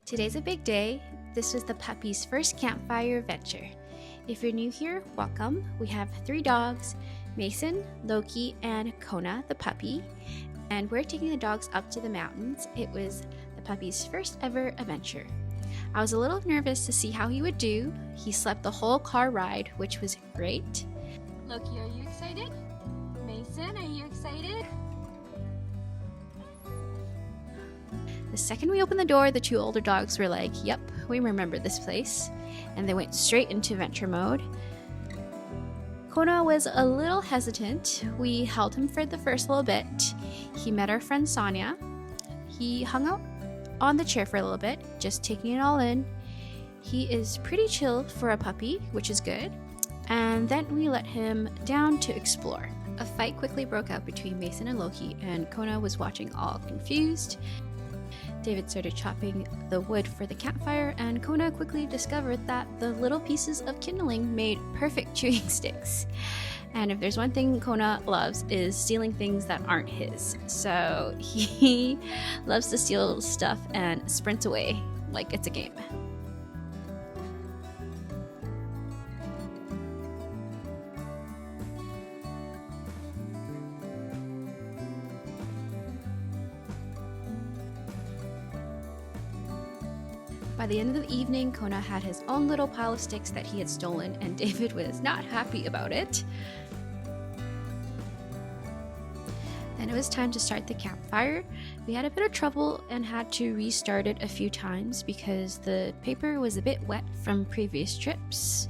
Today's a big day. This was the puppy's first campfire adventure. If you're new here, welcome. We have 3 dogs, Mason, Loki, and Kona, the puppy. And we're taking the dogs up to the mountains. It was the puppy's first ever adventure. I was a little nervous to see how he would do. He slept the whole car ride, which was great. Loki, are you excited? Mason, are you excited? The second we opened the door, the 2 older dogs were like, yep, we remember this place. And they went straight into adventure mode. Kona was a little hesitant. We held him for the first little bit. He met our friend Sonia. He hung out on the chair for a little bit, just taking it all in. He is pretty chill for a puppy, which is good. And then we let him down to explore. A fight quickly broke out between Mason and Loki, and Kona was watching all confused. David started chopping the wood for the campfire, and Kona quickly discovered that the little pieces of kindling made perfect chewing sticks. And if there's one thing Kona loves is stealing things that aren't his. So he loves to steal stuff and sprints away like it's a game. By the end of the evening, Kona had his own little pile of sticks that he had stolen, and David was not happy about it. Then it was time to start the campfire. We had a bit of trouble and had to restart it a few times because the paper was a bit wet from previous trips.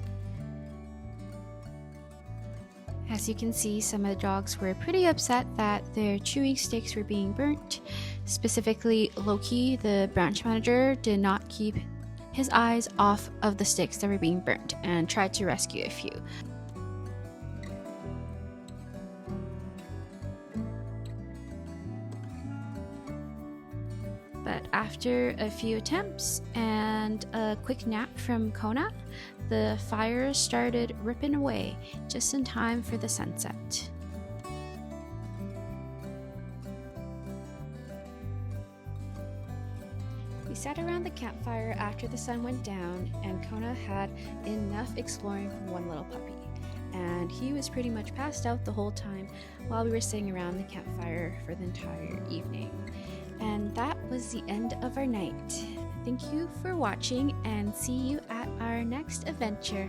As you can see, some of the dogs were pretty upset that their chewing sticks were being burnt. Specifically, Loki, the branch manager, did not keep his eyes off of the sticks that were being burnt and tried to rescue a few. But after a few attempts and a quick nap from Kona, the fire started ripping away just in time for the sunset. We sat around the campfire after the sun went down, and Kona had enough exploring from one little puppy. And he was pretty much passed out the whole time while we were sitting around the campfire for the entire evening. And that was the end of our night. Thank you for watching, and see you at our next adventure.